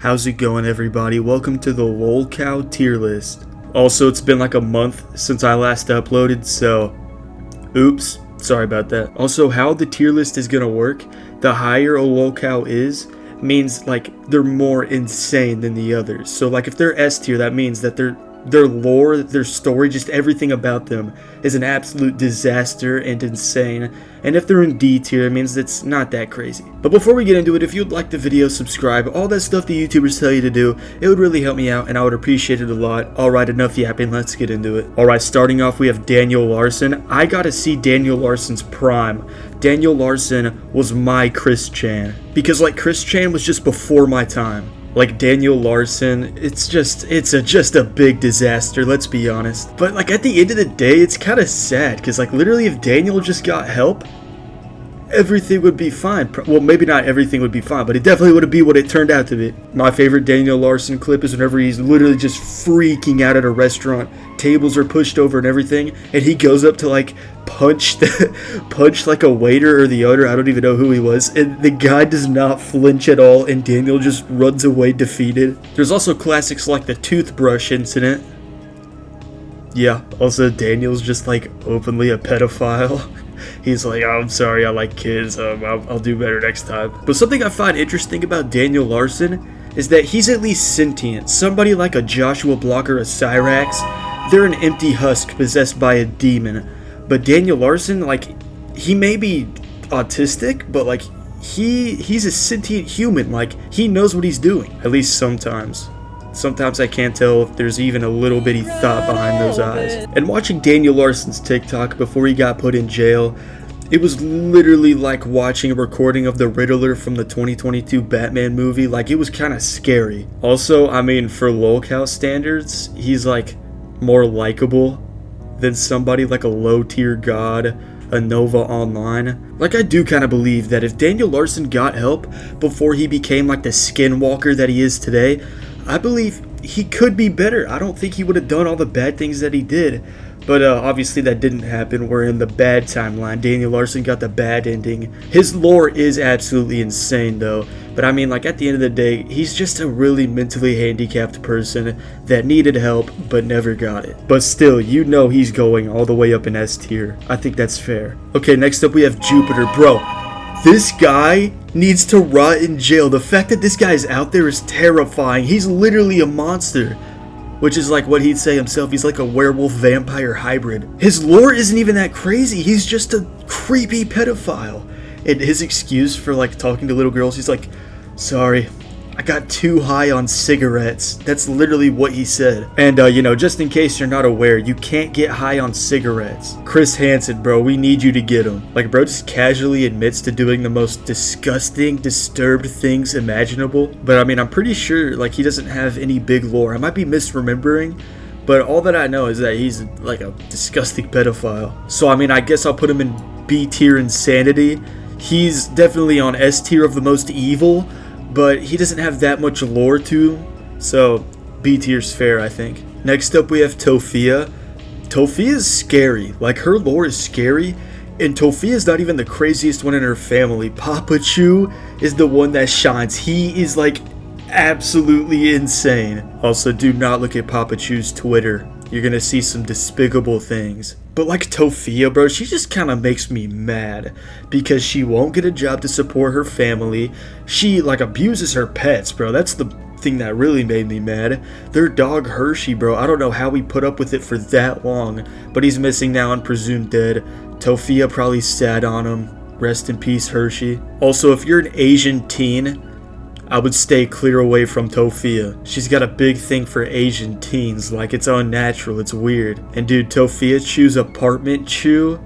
How's it going, everybody? Welcome to the LOLCOW tier list. Also, it's been like a month since I last uploaded, so oops, sorry about that. Also, how the tier list is gonna work, the higher a LOLCOW is, means like they're more insane than the others. So like if they're S tier, that means that their lore, their story, just everything about them is an absolute disaster and insane. And if they're in D tier, it means it's not that crazy. But before we get into it, if you'd like the video, subscribe, all that stuff the YouTubers tell you to do, it would really help me out and I would appreciate it a lot. Alright, enough yapping, let's get into it. Alright, starting off we have Daniel Larson. I got to see Daniel Larson's prime. Daniel Larson was my Chris Chan. Because like Chris Chan was just before my time. Like Daniel Larson, it's just a big disaster, let's be honest. But like at the end of the day, it's kind of sad, because like literally if Daniel just got help, everything would be fine. Well, maybe not everything would be fine, but it definitely would be what it turned out to be. My favorite Daniel Larson clip is whenever he's literally just freaking out at a restaurant. Tables are pushed over and everything, and he goes up to like punch like a waiter or the owner, I don't even know who he was, and the guy does not flinch at all, and Daniel just runs away defeated. There's also classics like the toothbrush incident. Yeah, also Daniel's just like openly a pedophile. He's like, oh, I'm sorry, I like kids, I'll do better next time. But something I find interesting about Daniel Larson is that he's at least sentient. Somebody like a Joshua Block or a Cyraxx, they're an empty husk possessed by a demon. But Daniel Larson, like, he may be autistic, but like, he's a sentient human. Like, he knows what he's doing, at least sometimes. Sometimes I can't tell if there's even a little bitty thought behind those eyes. And watching Daniel Larson's TikTok before he got put in jail, it was literally like watching a recording of the Riddler from the 2022 Batman movie. Like, it was kind of scary. Also, I mean, for LOLCOW standards, he's like more likable than somebody like a LowTierGod, a NovaOnline. Like, I do kind of believe that if Daniel Larson got help before he became like the skinwalker that he is today, I believe he could be better. I don't think he would have done all the bad things that he did. But obviously that didn't happen. We're in the bad timeline. Daniel Larson got the bad ending. His lore is absolutely insane though. But I mean, like, at the end of the day, he's just a really mentally handicapped person that needed help but never got it. But still, you know he's going all the way up in S tier. I think that's fair. Okay, next up we have Jupiter. Bro, this guy needs to rot in jail. The fact that this guy's out there is terrifying. He's literally a monster. Which is like what he'd say himself. He's like a werewolf vampire hybrid. His lore isn't even that crazy. He's just a creepy pedophile. And his excuse for like talking to little girls, he's like, sorry, I got too high on cigarettes. That's literally what he said. And you know, just in case you're not aware, you can't get high on cigarettes. Chris Hansen, bro, we need you to get him. Like, bro just casually admits to doing the most disgusting, disturbed things imaginable. But I mean, I'm pretty sure like he doesn't have any big lore. I might be misremembering, but all that I know is that he's like a disgusting pedophile. So I mean, I guess I'll put him in B tier insanity. He's definitely on S tier of the most evil, but he doesn't have that much lore to him, so B tier's fair, I think. Next up we have Tophia. Tophia's scary. Like, her lore is scary, and Tophia's not even the craziest one in her family. Tophiachu is the one that shines. He is like absolutely insane. Also, do not look at Tophiachu's Twitter. You're gonna see some despicable things. But like Tophia, bro, she just kind of makes me mad because she won't get a job to support her family. She like abuses her pets, bro. That's the thing that really made me mad. Their dog Hershey, bro, I don't know how we put up with it for that long, but he's missing now and presumed dead. Tophia probably sat on him. Rest in peace, Hershey. Also, if you're an Asian teen, I would stay clear away from Tophia. She's got a big thing for Asian teens, like it's unnatural, it's weird. And dude, Tophiachu's apartment chew,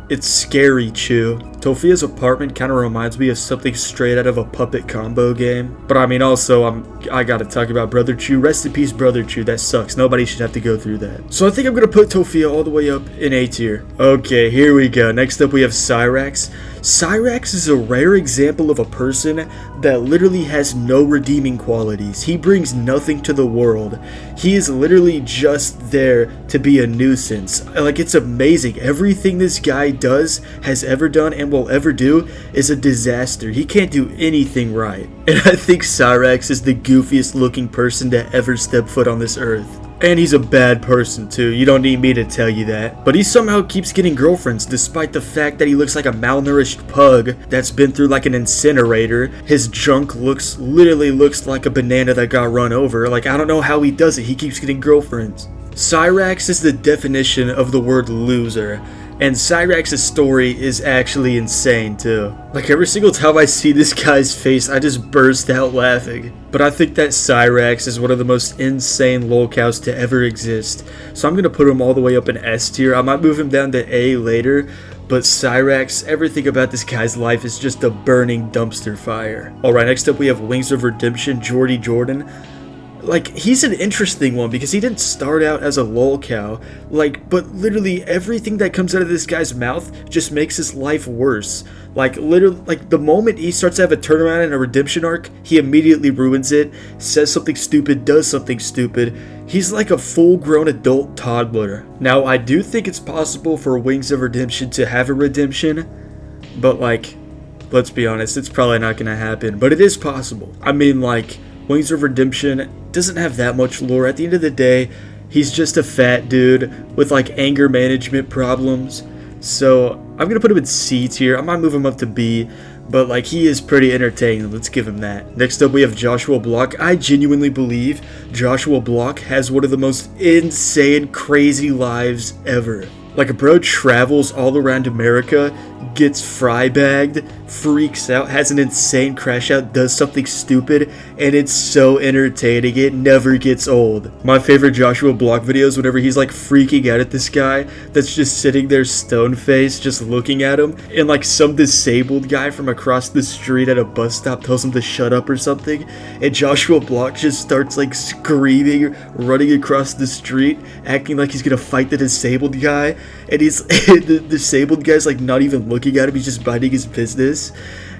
it's scary chew. Tophia's apartment kind of reminds me of something straight out of a puppet combo game. But I mean, also, I gotta talk about Brother Chew. Rest in peace, Brother Chew. That sucks. Nobody should have to go through that. So I think I'm gonna put Tophia all the way up in A tier. Okay, here we go. Next up we have Cyraxx. Cyraxx is a rare example of a person that literally has no redeeming qualities. He brings nothing to the world. He is literally just there to be a nuisance. Like, it's amazing. Everything this guy does, has ever done, and will ever do is a disaster. He can't do anything right. And I think Cyraxx is the goofiest looking person to ever step foot on this earth. And he's a bad person too, you don't need me to tell you that. But he somehow keeps getting girlfriends despite the fact that he looks like a malnourished pug that's been through like an incinerator. His junk literally looks like a banana that got run over. Like, I don't know how he does it, he keeps getting girlfriends. Cyraxx is the definition of the word loser. And Cyraxx's story is actually insane too. Like, every single time I see this guy's face, I just burst out laughing. But I think that Cyraxx is one of the most insane LOLCOWs to ever exist. So I'm gonna put him all the way up in S tier. I might move him down to A later. But Cyraxx, everything about this guy's life is just a burning dumpster fire. Alright, next up we have WingsOfRedemption, Jordy Jordan. Like, he's an interesting one because he didn't start out as a LOLCOW, like, but literally everything that comes out of this guy's mouth just makes his life worse. Like, literally, like, the moment he starts to have a turnaround and a redemption arc, he immediately ruins it, says something stupid, does something stupid. He's like a full-grown adult toddler. Now, I do think it's possible for WingsOfRedemption to have a redemption, but, like, let's be honest, it's probably not gonna happen, but it is possible. I mean, like, WingsOfRedemption doesn't have that much lore. At the end of the day, he's just a fat dude with like anger management problems. So I'm gonna put him in C tier. I might move him up to B, but like, he is pretty entertaining. Let's give him that. Next up we have Joshua Block. I genuinely believe Joshua Block has one of the most insane, crazy lives ever. Like, a bro travels all around America, gets fry bagged, freaks out, has an insane crash out, does something stupid, and it's so entertaining. It never gets old. My favorite Joshua Block videos whenever he's like freaking out at this guy that's just sitting there stone faced just looking at him, and like some disabled guy from across the street at a bus stop tells him to shut up or something, and Joshua Block just starts like screaming, running across the street, acting like he's gonna fight the disabled guy, and the disabled guy's like not even looking at him, he's just minding his business.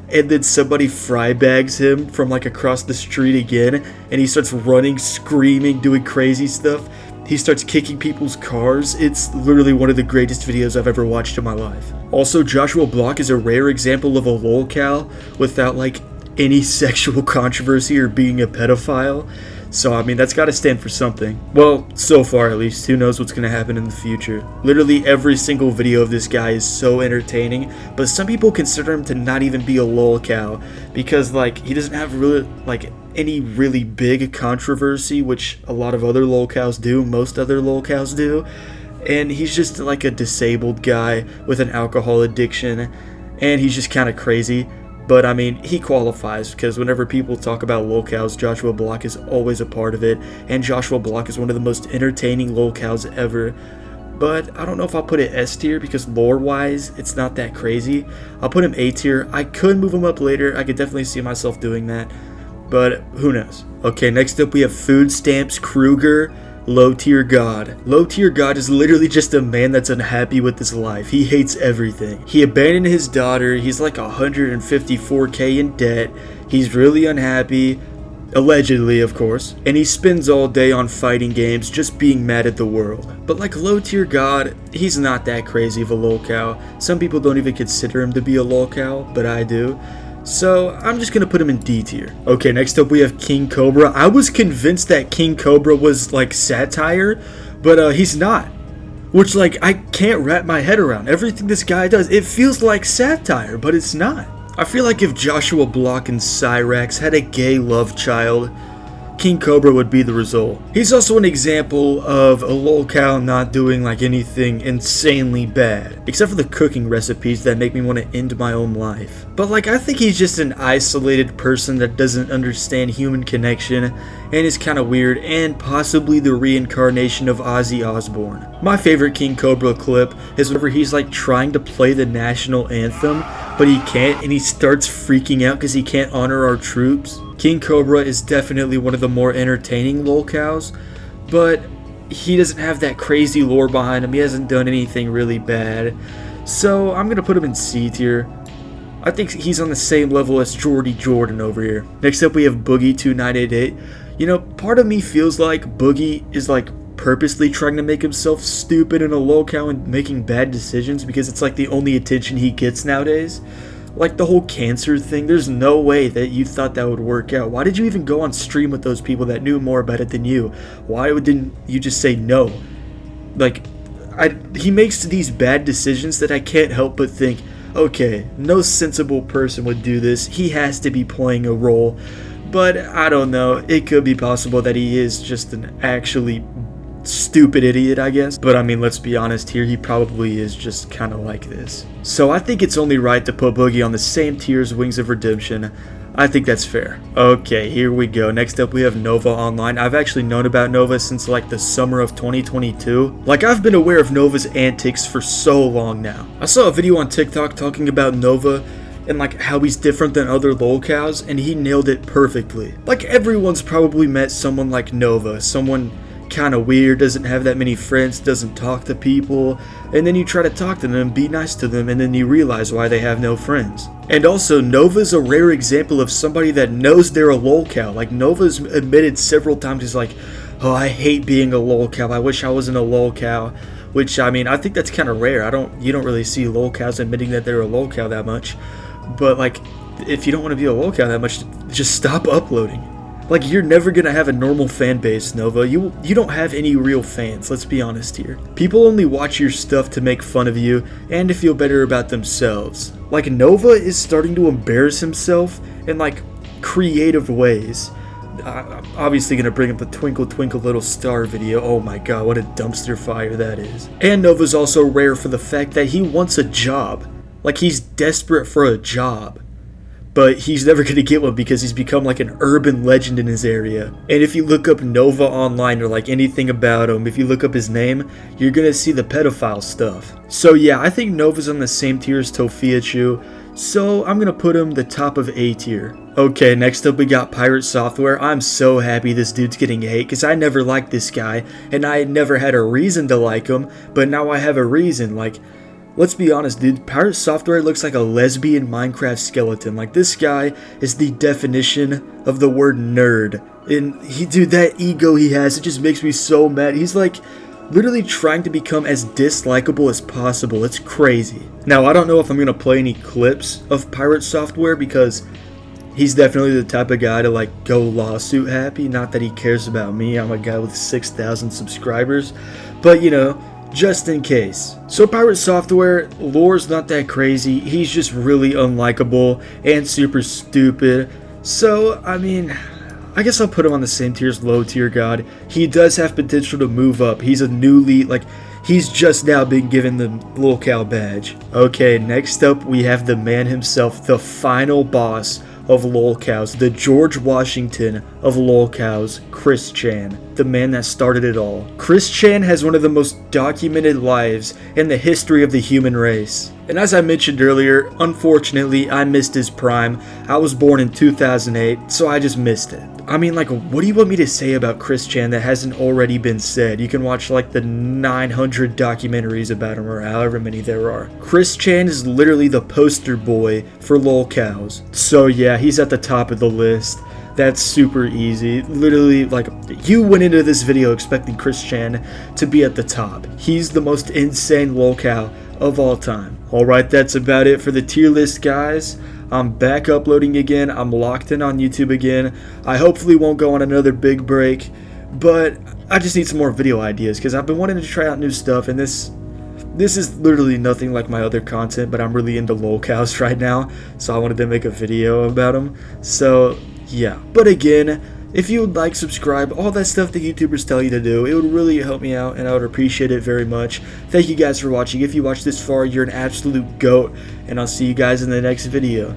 And then somebody fry bags him from like across the street again, and he starts running, screaming, doing crazy stuff. He starts kicking people's cars. It's literally one of the greatest videos I've ever watched in my life. Also, Joshua Block is a rare example of a LOLCOW without like any sexual controversy or being a pedophile. So, I mean, that's got to stand for something. Well, so far at least. Who knows what's going to happen in the future. Literally every single video of this guy is so entertaining, but some people consider him to not even be a LOLCOW because, like, he doesn't have really, like, any really big controversy, which a lot of other LOLCOWs do, most other LOLCOWs do. And he's just like a disabled guy with an alcohol addiction, and he's just kind of crazy. But I mean, he qualifies because whenever people talk about LOLCOWs, Joshua Block is always a part of it, and Joshua Block is one of the most entertaining LOLCOWs ever. But I don't know if I'll put it S tier because lore-wise, it's not that crazy. I'll put him A tier. I could move him up later. I could definitely see myself doing that, but who knows. Okay, next up we have Food Stamps Kruger. LowTierGod. LowTierGod is literally just a man that's unhappy with his life. He hates everything. He abandoned his daughter. He's like 154k in debt. He's really unhappy. Allegedly, of course. And he spends all day on fighting games just being mad at the world. But like LowTierGod, he's not that crazy of a LOLCOW. Some people don't even consider him to be a LOLCOW, but I do. So I'm just gonna put him in D tier. Okay, next up we have King Cobra. I was convinced that King Cobra was like satire, but he's not. Which, like, I can't wrap my head around. Everything this guy does, it feels like satire, but it's not. I feel like if Joshua Block and Cyraxx had a gay love child, King Cobra would be the result. He's also an example of a LOLCOW not doing like anything insanely bad, except for the cooking recipes that make me want to end my own life. But like, I think he's just an isolated person that doesn't understand human connection and is kind of weird, and possibly the reincarnation of Ozzy Osbourne. My favorite King Cobra clip is whenever he's like trying to play the national anthem, but he can't, and he starts freaking out because he can't honor our troops. King Cobra is definitely one of the more entertaining LOLCOWs, but he doesn't have that crazy lore behind him. He hasn't done anything really bad. So I'm going to put him in C tier. I think he's on the same level as Jordy Jordan over here. Next up we have Boogie2988. You know, part of me feels like Boogie is like purposely trying to make himself stupid in a LOLCOW and making bad decisions because it's like the only attention he gets nowadays. Like the whole cancer thing, there's no way that you thought that would work out. Why did you even go on stream with those people that knew more about it than you? Why didn't you just say no? Like, he makes these bad decisions that I can't help but think, okay, no sensible person would do this. He has to be playing a role. But I don't know, it could be possible that he is just an actually stupid idiot, I guess. But I mean, let's be honest here, he probably is just kind of like this. So I think it's only right to put Boogie on the same tier as Wings of Redemption. I think that's fair. Okay, here we go. Next up we have NovaOnline. I've actually known about Nova since like the summer of 2022. Like, I've been aware of Nova's antics for so long now. I saw a video on TikTok talking about Nova and like how he's different than other LOLCOWs, and he nailed it perfectly. Like, everyone's probably met someone like Nova, someone kind of weird, doesn't have that many friends, doesn't talk to people, and then you try to talk to them, be nice to them, and then you realize why they have no friends. And also, Nova's a rare example of somebody that knows they're a LOLCOW. Like, Nova's admitted several times, he's like, oh, I hate being a LOLCOW, I wish I wasn't a LOLCOW. Which, I mean, I think that's kind of rare. You don't really see LOLCOWs admitting that they're a LOLCOW that much. But like, if you don't want to be a LOLCOW that much, just stop uploading. Like, you're never gonna have a normal fan base, Nova. You don't have any real fans, let's be honest here. People only watch your stuff to make fun of you and to feel better about themselves. Like, Nova is starting to embarrass himself in like creative ways. I'm obviously gonna bring up the Twinkle Twinkle Little Star video. Oh my god, what a dumpster fire that is. And Nova's also rare for the fact that he wants a job. Like, he's desperate for a job. But he's never going to get one because he's become like an urban legend in his area. And if you look up NovaOnline or like anything about him, if you look up his name, you're going to see the pedophile stuff. So yeah, I think Nova's on the same tier as Tophiachu, so I'm going to put him the top of A tier. Okay, next up we got PirateSoftware. I'm so happy this dude's getting hate because I never liked this guy and I never had a reason to like him, but now I have a reason. Like, let's be honest, dude, PirateSoftware looks like a lesbian Minecraft skeleton. Like, this guy is the definition of the word nerd. And dude, that ego he has, it just makes me so mad. He's like literally trying to become as dislikable as possible. It's crazy. Now, I don't know if I'm going to play any clips of PirateSoftware because he's definitely the type of guy to like go lawsuit happy. Not that he cares about me. I'm a guy with 6,000 subscribers. But, you know, just in case. So PirateSoftware, lore's not that crazy, he's just really unlikable and super stupid. So, I mean, I guess I'll put him on the same tier as LowTierGod. He does have potential to move up. He's a newly, like, he's just now been given the LOLCOW badge. Okay, next up we have the man himself, the final boss of LOLCOWs, the George Washington of LOLCOWs, Chris Chan, the man that started it all. Chris Chan has one of the most documented lives in the history of the human race. And as I mentioned earlier, unfortunately, I missed his prime. I was born in 2008, so I just missed it. I mean, like, what do you want me to say about Chris Chan that hasn't already been said? You can watch, like, the 900 documentaries about him, or however many there are. Chris Chan is literally the poster boy for LOLCOWs. So yeah, he's at the top of the list. That's super easy. Literally, like, you went into this video expecting Chris Chan to be at the top. He's the most insane LOLCOW of all time. Alright, that's about it for the tier list, guys. I'm back uploading again. I'm locked in on YouTube again. I hopefully won't go on another big break, but I just need some more video ideas because I've been wanting to try out new stuff, and this is literally nothing like my other content, but I'm really into LOLCOWs right now, so I wanted to make a video about them. So yeah, but again, if you would like, subscribe, all that stuff the YouTubers tell you to do, it would really help me out and I would appreciate it very much. Thank you guys for watching. If you watched this far, you're an absolute GOAT, and I'll see you guys in the next video.